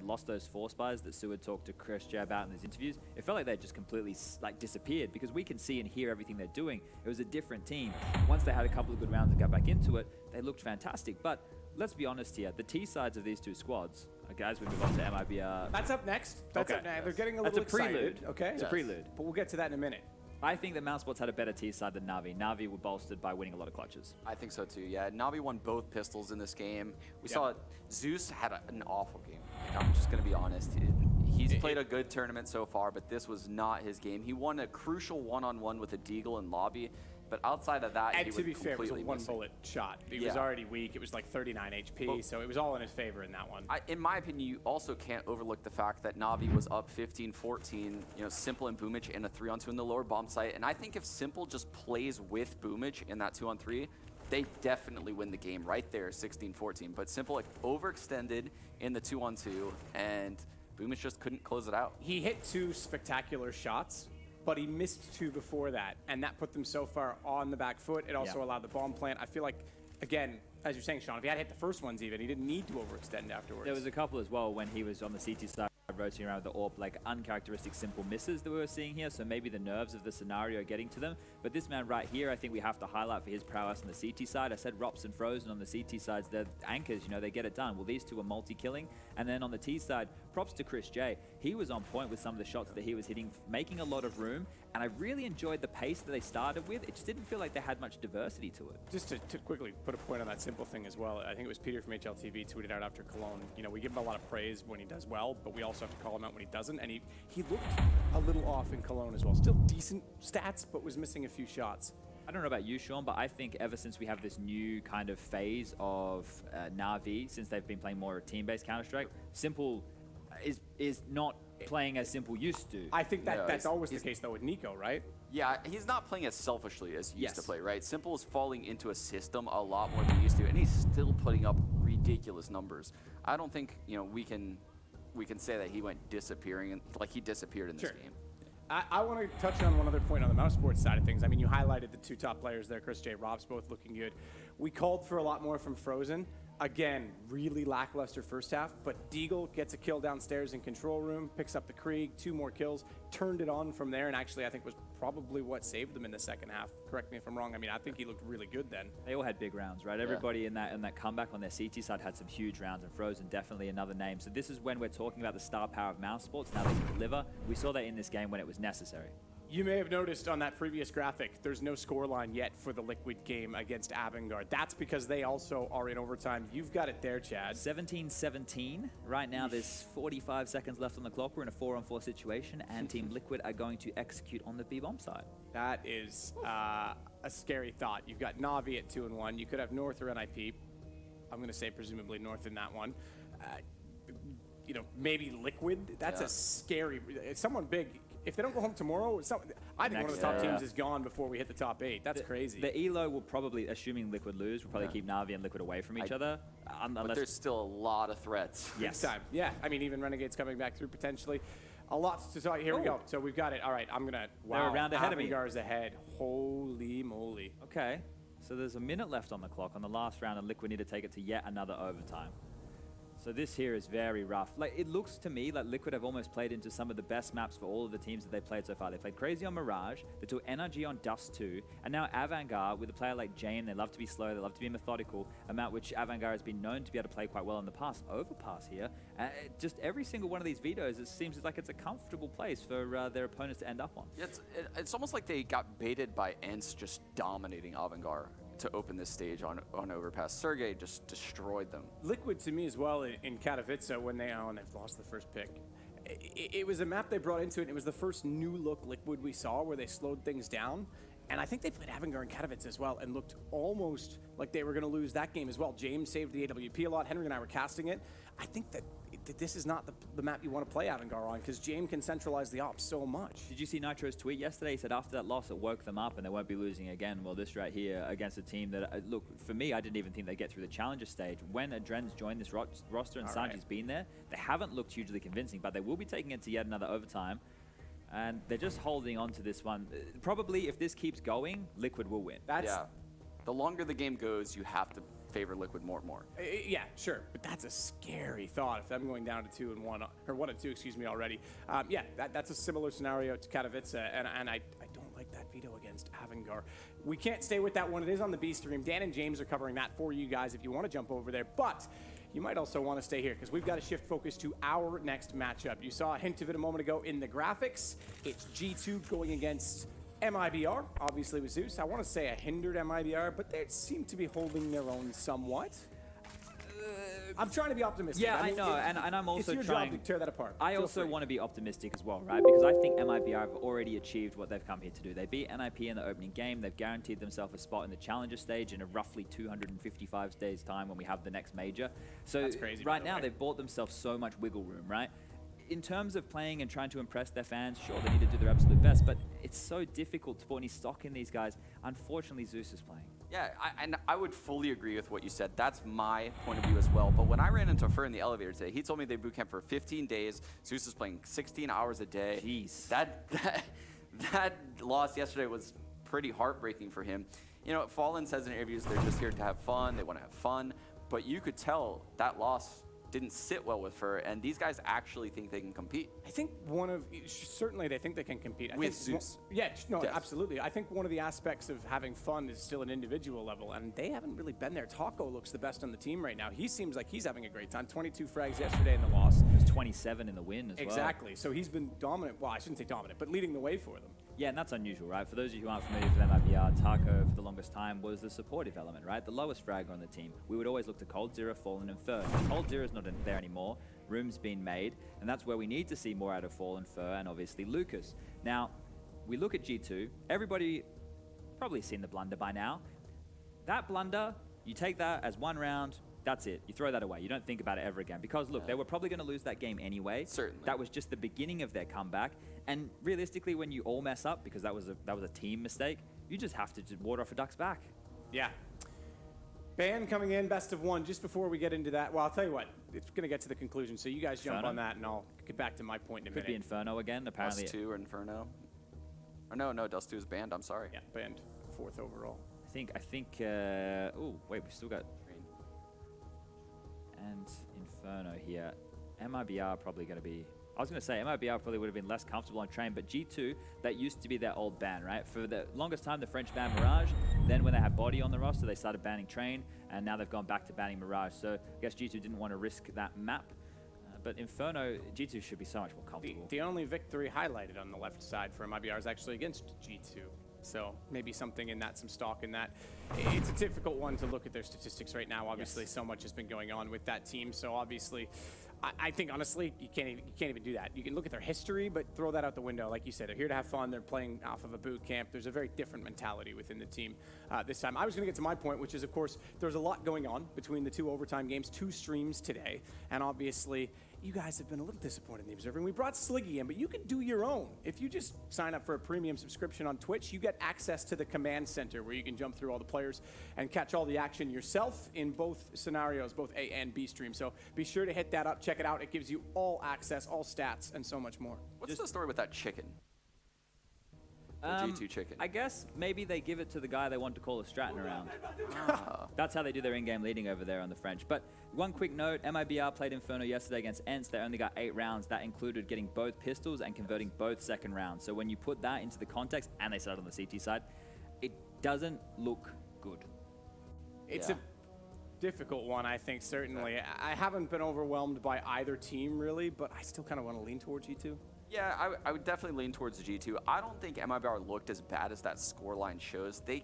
lost those force buys that Sue had talked to Chris J about in his interviews. It felt like they just completely like disappeared because we can see and hear everything they're doing. It was a different team. Once they had a couple of good rounds and got back into it, they looked fantastic. But let's be honest here, the T sides of these two squads, guys, we move on to MIBR. That's up next. That's Okay. up next. They're getting a little excited. Okay. It's a prelude. But we'll get to that in a minute. I think that Mousesports had a better T side than Na'Vi. Na'Vi were bolstered by winning a lot of clutches. I think so too, yeah. Na'Vi won both pistols in this game. We saw Zeus had an awful game. Like, I'm just going to be honest. He's played a good tournament so far, but this was not his game. He won a crucial one-on-one with a Deagle in lobby, but outside of that, And he to be was fair, it was a completely missing. one-bullet shot. He was already weak. It was like 39 HP, so it was all in his favor in that one. In my opinion, you also can't overlook the fact that Na'Vi was up 15-14, Simple and Boomage in a 3-on-2 in the lower bomb site. And I think if Simple just plays with Boomage in that 2-on-3, they definitely win the game right there, 16-14. But Simple overextended in the 2-on-2, and Boomage just couldn't close it out. He hit 2 spectacular shots, but he missed 2 before that, and that put them so far on the back foot. It also allowed the bomb plant. I feel like, again, as you're saying, Sean, if he had hit the first ones even, he didn't need to overextend afterwards. There was a couple as well when he was on the CT side rotating around with the AWP, like uncharacteristic simple misses that we were seeing here, so maybe the nerves of the scenario are getting to them. But this man right here, I think we have to highlight for his prowess on the CT side. I said Rops and Frozen on the CT sides, they're anchors, they get it done. Well, these two are multi-killing. And then on the T side, props to Chris J. He was on point with some of the shots that he was hitting, making a lot of room, and I really enjoyed the pace that they started with. It just didn't feel like they had much diversity to it. Just to quickly put a point on that Simple thing as well, I think it was Peter from HLTV tweeted out after Cologne, we give him a lot of praise when he does well, but we also have to call him out when he doesn't, and he looked a little off in Cologne as well. Still decent stats, but was missing a few shots. I don't know about you, Sean, but I think ever since we have this new kind of phase of Na'Vi, since they've been playing more team-based Counter-Strike, Simple is not playing as Simple used to. I think that's always the case, though, with Nico, right? Yeah, he's not playing as selfishly as he used to play, right? Simple is falling into a system a lot more than he used to, and he's still putting up ridiculous numbers. I don't think, we can say that he went disappearing, like he disappeared in this game. I want to touch on one other point on the Mousesports side of things. I mean, you highlighted the 2 top players there, Chris J, Robs, both looking good. We called for a lot more from Frozen. Again, really lackluster first half, but Deagle gets a kill downstairs in control room, picks up the Krieg, 2 more kills, turned it on from there, and actually I think was probably what saved them in the second half. Correct me if I'm wrong. I mean, I think he looked really good then. They all had big rounds, right? Everybody in that comeback on their CT side had some huge rounds, and Frozen definitely another name. So this is when we're talking about the star power of Mousesports. Now they can deliver. We saw that in this game when it was necessary. You may have noticed on that previous graphic, there's no scoreline yet for the Liquid game against Avangard. That's because they also are in overtime. You've got it there, Chad. 17-17. Right now, there's 45 seconds left on the clock. We're in a 4-on-4 situation, and Team Liquid are going to execute on the B-bomb side. That is a scary thought. You've got Na'Vi at 2-1. You could have North or NIP. I'm going to say presumably North in that one. Maybe Liquid. That's a scary. Someone big. If they don't go home tomorrow, I think one of the top teams is gone before we hit the top 8. That's crazy. The ELO will probably, assuming Liquid lose, will probably keep Na'Vi and Liquid away from each other. But there's still a lot of threats. Yes. Time. Yeah. I mean, even Renegade's coming back through potentially. A lot to talk. Here we go. So we've got it. All right. I'm going to. Wow. They're a round ahead of me. Avangard's ahead. Holy moly. Okay. So there's a minute left on the clock on the last round, and Liquid need to take it to yet another overtime. So this here is very rough. Like, it looks to me like Liquid have almost played into some of the best maps for all of the teams that they played so far. They played Crazy on Mirage, they took NRG on Dust 2, and now Avangard with a player like Jane. They love to be slow, they love to be methodical, a map which Avangard has been known to be able to play quite well in the past. Overpass here. Just every single one of these vetoes, it seems like it's a comfortable place for their opponents to end up on. Yeah, it's almost like they got baited by ENCE just dominating Avangard to open this stage on Overpass. Sergey just destroyed them. Liquid to me as well in Katowice when they've lost the first pick. It was a map they brought into it. And it was the first new look Liquid we saw where they slowed things down. And I think they played Avangard in Katowice as well and looked almost like they were going to lose that game as well. James saved the AWP a lot. Henry and I were casting it. I think that this is not the map you want to play Avangard on because James can centralize the ops so much. Did you see Nitro's tweet yesterday? He said after that loss, it woke them up and they won't be losing again. Well, this right here against a team that, look, for me, I didn't even think they'd get through the challenger stage. When Adren's joined this roster and Sanji's been there, they haven't looked hugely convincing, but they will be taking it to yet another overtime. And they're just holding on to this one. Probably, if this keeps going, Liquid will win. The longer the game goes, you have to favor Liquid more and more. Yeah, sure, but that's a scary thought. If I'm going down to 2-1 or 1-2, excuse me, already. Yeah, that's a similar scenario to Katowice, and I don't like that veto against Avangar. We can't stay with that one. It is on the B stream. Dan and James are covering that for you guys if you want to jump over there, but you might also want to stay here because we've got to shift focus to our next matchup. You saw a hint of it a moment ago in the graphics. It's G2 going against MIBR, obviously with Zeus. I want to say a hindered MIBR, but they seem to be holding their own somewhat. I'm trying to be optimistic. Yeah, I know, and I'm also it's your trying job to tear that apart. I Feel also free. want to be optimistic as well, right? Because I think MIBR have already achieved what they've come here to do. They beat NIP in the opening game. They've guaranteed themselves a spot in the challenger stage in a roughly 255 days time when we have the next major. So That's crazy, right by the now way. they've bought themselves so much wiggle room, right? In terms of playing and trying to impress their fans, sure, they need to do their absolute best, but it's so difficult to put any stock in these guys. Unfortunately, Zeus is playing. Yeah, and I would fully agree with what you said. That's my point of view as well. But when I ran into Fur in the elevator today, he told me they boot camp for 15 days. Zeus is playing 16 hours a day. Jeez. That loss yesterday was pretty heartbreaking for him. You know, Fallen says in interviews they're just here to have fun. They want to have fun. But you could tell that loss didn't sit well with Fur, and these guys actually think they can compete. I think certainly they think they can compete. With Zeus. Yeah, no, Yes. absolutely. I think one of the aspects of having fun is still an individual level, and they haven't really been there. Taco looks the best on the team right now. He seems like he's having a great time. 22 frags yesterday in the loss. It was 27 in the win as well. Exactly. So he's been dominant. Well, I shouldn't say dominant, but leading the way for them. Yeah, and that's unusual, right? For those of you who aren't familiar with MIBR, Taco for the longest time was the supportive element, right? The lowest fragger on the team. We would always look to Cold Zero, Fallen, and Fur. Cold Zero is not there anymore. Room's been made, and that's where we need to see more out of Fallen, Fur, and obviously Lucas. Now, we look at G2. Everybody probably seen the blunder by now. That blunder, you take that as one round, that's it. You throw that away. You don't think about it ever again. Because look, they were probably going to lose that game anyway. Certainly. That was just the beginning of their comeback. And realistically, when you all mess up, because that was a team mistake, you just have to just water off a duck's back. Yeah. Ban coming in, best of one. Just before we get into that, well, I'll tell you what. It's going to get to the conclusion, so you guys jump Inferno? on that, and I'll get back to my point in a Could be minute. Inferno again, apparently. Dust 2 or Inferno. Or no, Dust 2 is banned. I'm sorry. Yeah, banned 4th overall. I think, oh, wait, we still got... Green. And Inferno here. MIBR probably going to be... I was going to say, MIBR probably would have been less comfortable on Train, but G2, that used to be their old ban, right? For the longest time, the French banned Mirage. Then when they had Body on the roster, they started banning Train, and now they've gone back to banning Mirage. So I guess G2 didn't want to risk that map. But Inferno, G2 should be so much more comfortable. The only victory highlighted on the left side for MIBR is actually against G2. So maybe something in that, some stock in that. It's a difficult one to look at their statistics right now. Obviously, Yes. so much has been going on with that team. So obviously, I think honestly, you can't even do that. You can look at their history, but throw that out the window. Like you said, they're here to have fun. They're playing off of a boot camp. There's a very different mentality within the team this time. I was going to get to my point, which is, of course, there's a lot going on between the 2 overtime games, 2 streams today, and obviously, you guys have been a little disappointed in the Observer. We brought Sliggy in, but you can do your own. If you just sign up for a premium subscription on Twitch, you get access to the command center where you can jump through all the players and catch all the action yourself in both scenarios, both A and B stream. So be sure to hit that up, check it out. It gives you all access, all stats, and so much more. What's the story with that chicken? The G2 chicken. I guess maybe they give it to the guy they want to call a Stratton around. That's how they do their in-game leading over there on the French. But one quick note, MIBR played Inferno yesterday against Ents. They only got 8 rounds. That included getting both pistols and converting both second rounds. So when you put that into the context, and they started on the CT side, it doesn't look good. It's Yeah. a difficult one, I think, certainly. I haven't been overwhelmed by either team, really, but I still kind of want to lean towards G2. Yeah, I would definitely lean towards the G2. I don't think MIBR looked as bad as that scoreline shows. They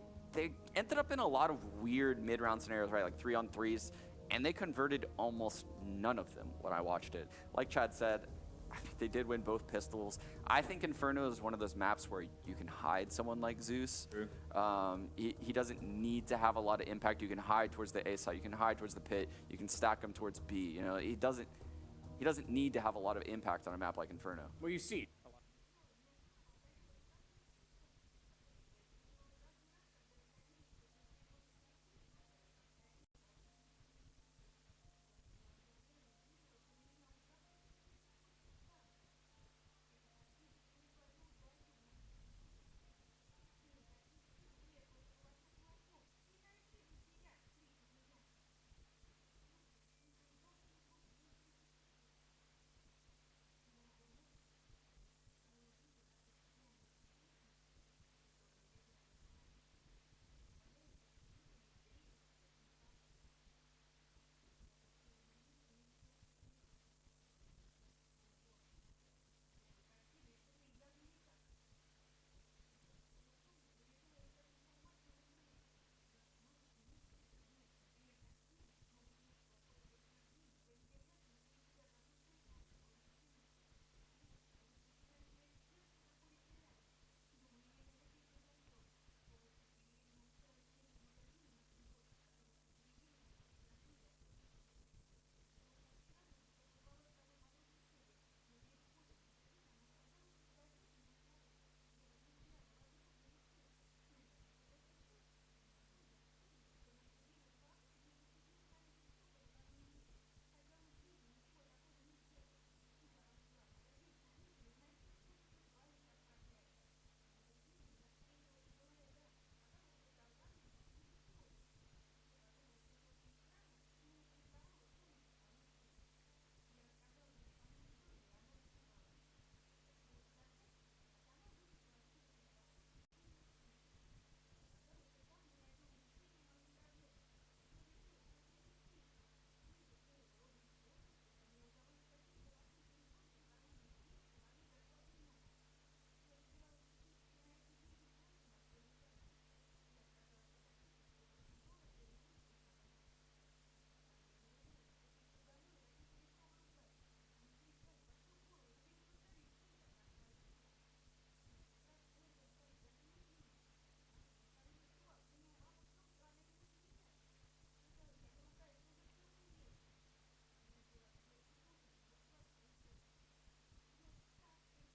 ended up in a lot of weird mid-round scenarios, right? Like 3-on-3s, and they converted almost none of them when I watched it. Like Chad said, they did win both pistols. I think Inferno is one of those maps where you can hide someone like Zeus. True. He doesn't need to have a lot of impact. You can hide towards the A site. You can hide towards the pit. You can stack him towards B. You know, he doesn't need to have a lot of impact on a map like Inferno. Well, you see,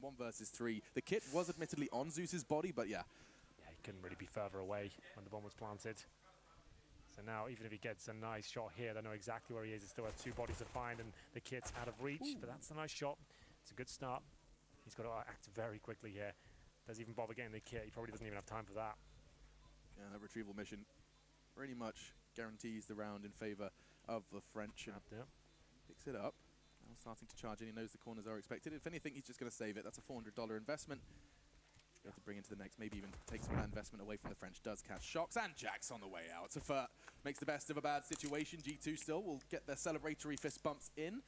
1 versus 3. The kit was admittedly on Zeus's body, but yeah. Yeah, he couldn't really be further away when the bomb was planted. So now, even if he gets a nice shot here, they know exactly where he is. He still has 2 bodies to find, and the kit's out of reach, but that's a nice shot. It's a good start. He's got to act very quickly here. Doesn't even bother getting the kit. He probably doesn't even have time for that. Yeah, that retrieval mission pretty much guarantees the round in favor of the French. And picks it up. Now starting to charge in. He knows the corners are expected. If anything, he's just going to save it. That's a $400 investment. You have to bring into the next, maybe even take some of that investment away from the French. Does catch shocks, and Jack's on the way out. So Fur makes the best of a bad situation. G2 still will get their celebratory fist bumps in.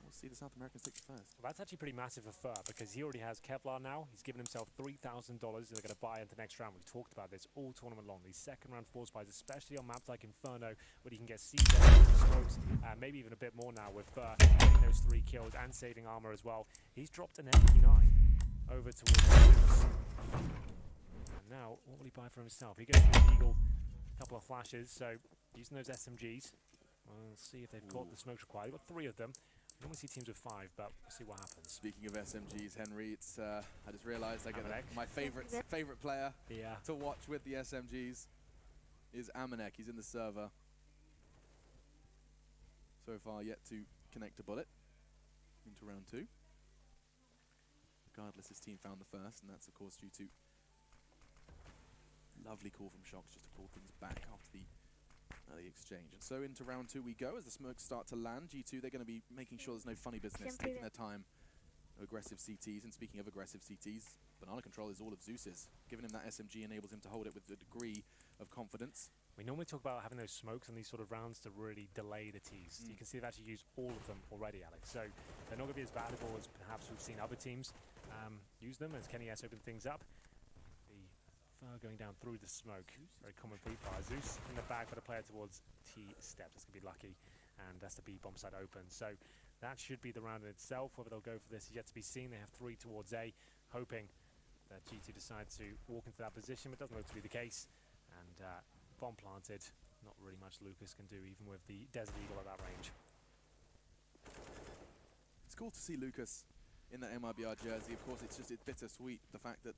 We'll see the South Americans take the first. Well, that's actually pretty massive for Fur, because he already has Kevlar now. He's given himself $3,000 they're going to buy into the next round. We've talked about this all tournament long. These second round force buys, especially on maps like Inferno, where you can get CZ, smokes, maybe even a bit more now with Fur getting those 3 kills and saving armor as well. He's dropped an MP9 over towards Zeus. And now, what will he buy for himself? He goes for the Eagle, a couple of flashes, so using those SMGs. We'll see if they've caught the smokes required. We've got 3 of them. We normally see teams with 5, but we'll see what happens. Speaking of SMGs, Henry, it's I just realized I get my favorite player to watch with the SMGs is Amanek. He's in the server. So far yet to connect a bullet into round 2. Regardless, his team found the first, and that's of course due to lovely call from Shocks just to pull things back after the early exchange. And so into round 2 we go as the smokes start to land. G2, they're going to be making sure there's no funny business, taking their time. No aggressive CTs, and speaking of aggressive CTs, Banana Control is all of Zeus's. Giving him that SMG enables him to hold it with a degree of confidence. We normally talk about having those smokes on these sort of rounds to really delay the tease. You can see they've actually used all of them already, Alex. So they're not going to be as valuable as perhaps we've seen other teams use them as Kenny S opened things up. The Fur going down through the smoke. Very common pre-fire. Zeus in the bag for the player towards T step. That's going to be lucky. And that's the B bomb side open. So that should be the round in itself. Whether they'll go for this is yet to be seen. They have 3 towards A, hoping that G2 decides to walk into that position, but it doesn't look to be the case. And bomb planted, not really much Lucas can do, even with the Desert Eagle at that range. It's cool to see Lucas in that MIBR jersey. Of course, it's bittersweet, the fact that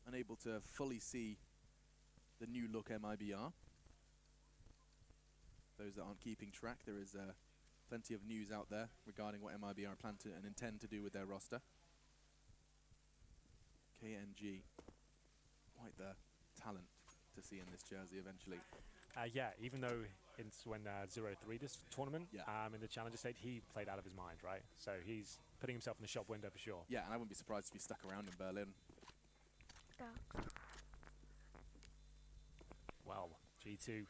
unable to fully see the new look MIBR. Those that aren't keeping track, there is plenty of news out there regarding what MIBR plan to and intend to do with their roster. KNG, quite the talent to see in this jersey eventually. Yeah, even though it's when 0-3 this tournament, in the challenger state, he played out of his mind, right? So he's putting himself in the shop window for sure. Yeah, and I wouldn't be surprised if he stuck around in Berlin. Well, G2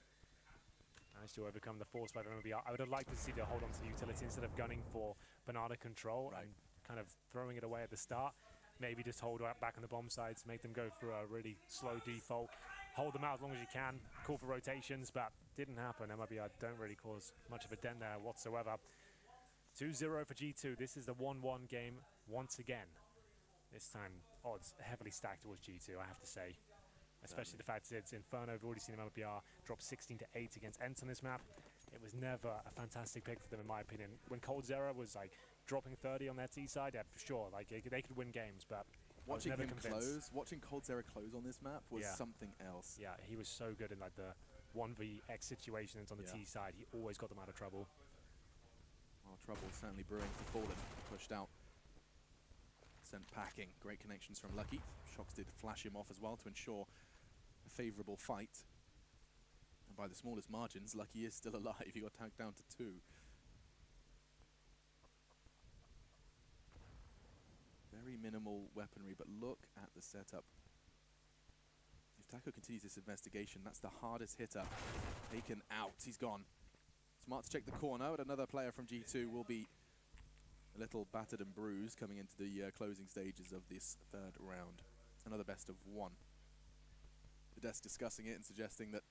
managed to overcome the force by MMBR. I would have liked to see the hold on to the utility instead of gunning for Banana Control and kind of throwing it away at the start. Maybe just hold back on the bomb sides, make them go for a really slow default, hold them out as long as you can, call for rotations, but didn't happen. MIBR don't really cause much of a dent there whatsoever. 2-0 for G2. This is the 1-1 game once again. This time, odds heavily stacked towards G2, I have to say. Especially the fact that it's Inferno. We've already seen MIBR drop 16-8 against Ents on this map. It was never a fantastic pick for them, in my opinion. When Cold Zera was like dropping 30 on their T side, yeah, for sure, like they could win games, but watching him convinced. close, watching Cold Zera close on this map was something else. Yeah, he was so good in like the 1vX situations on the T side. He always got them out of trouble. Well, trouble certainly brewing for Fallen. Pushed out, sent packing. Great connections from Lucky. Shocks did flash him off as well to ensure a favourable fight. And by the smallest margins, Lucky is still alive. He got tagged down to 2. Very minimal weaponry, but look at the setup. If Taco continues this investigation, that's the hardest hitter taken out. He's gone. Smart to check the corner, but another player from G2 will be a little battered and bruised coming into the closing stages of this 3rd round. Another best of 1. The desk discussing it and suggesting that,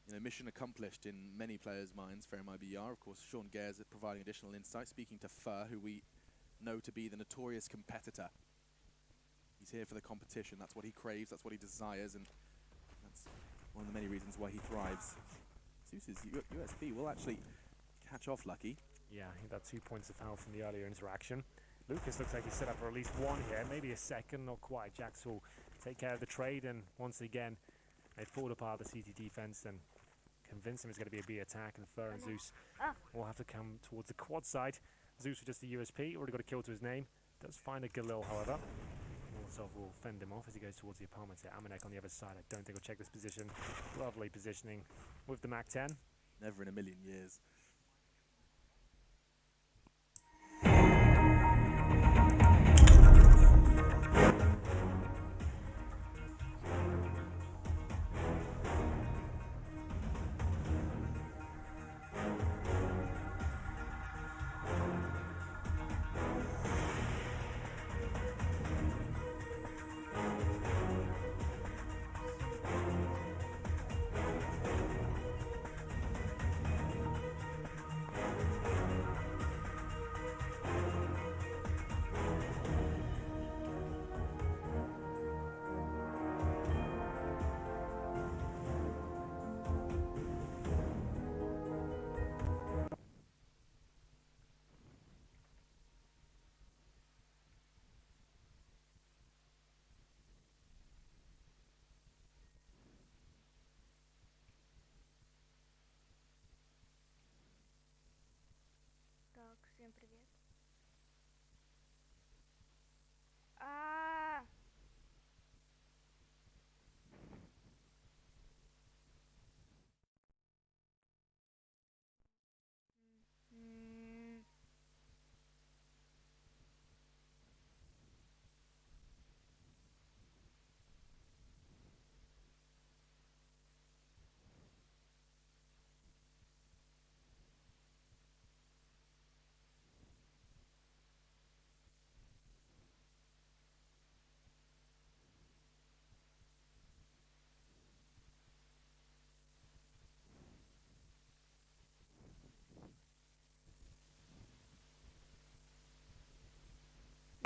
you know, mission accomplished in many players' minds for MIBR. Of course, Sean Gares providing additional insight, speaking to Fur, who we know to be the notorious competitor. He's here for the competition. That's what he craves, that's what he desires, and that's one of the many reasons why he thrives. Zeus's USP will actually catch off Lucky. Yeah, he got 2 points of health from the earlier interaction. Lucas looks like he's set up for at least one here, maybe a second, not quite. Jax will take care of the trade, and once again, they've pulled apart the CT defense and convince him it's going to be a B attack, and Fer and Zeus will have to come towards the quad side. Zeus with just the USP, already got a kill to his name. Does find a Galil, however. Molotov will fend him off as he goes towards the apartments here. Amanek on the other side. I don't think he'll check this position. Lovely positioning with the MAC-10. Never in a million years. Так, всем привет. А,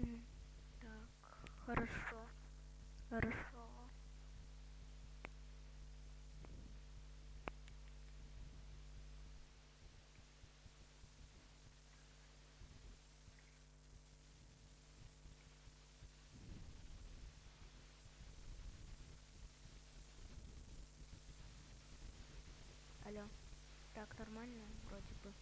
м, так, хорошо, хорошо. Алло, так нормально, вроде бы.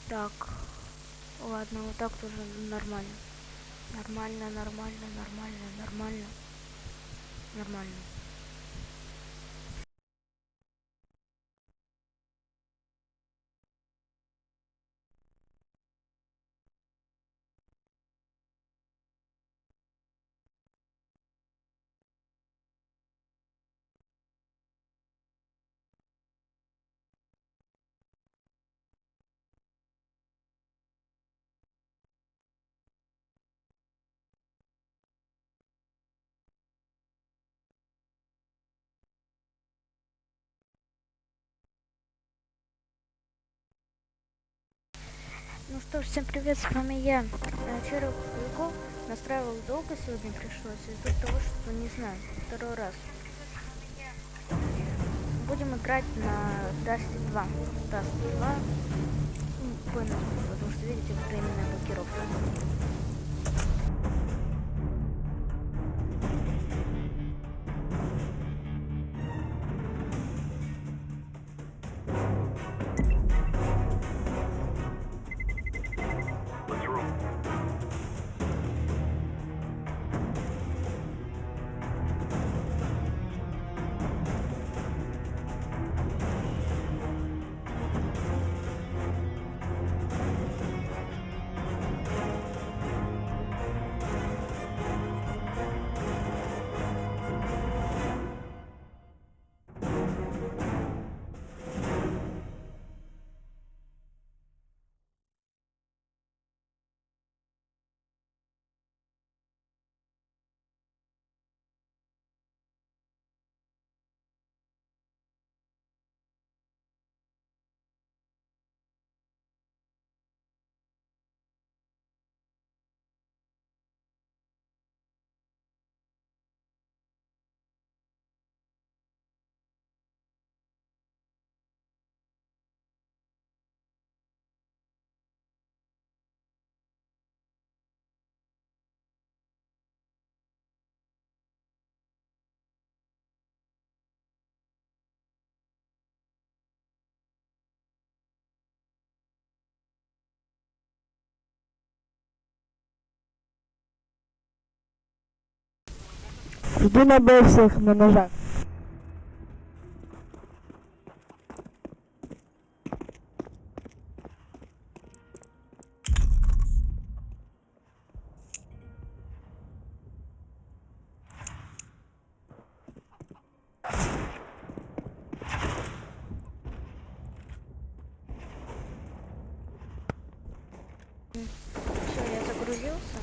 Так, ладно, вот так тоже нормально. Нормально, нормально, нормально, нормально. Нормально. Ну что ж, всем привет, с вами я. 4erlcsgo. Настраивал долго сегодня пришлось, из-за того, что не знаю, второй раз. Будем играть на Dust 2. Dust 2. Понял, потому что видите, временная блокировка. Жду на Б всех на ножах. Все, я загрузился.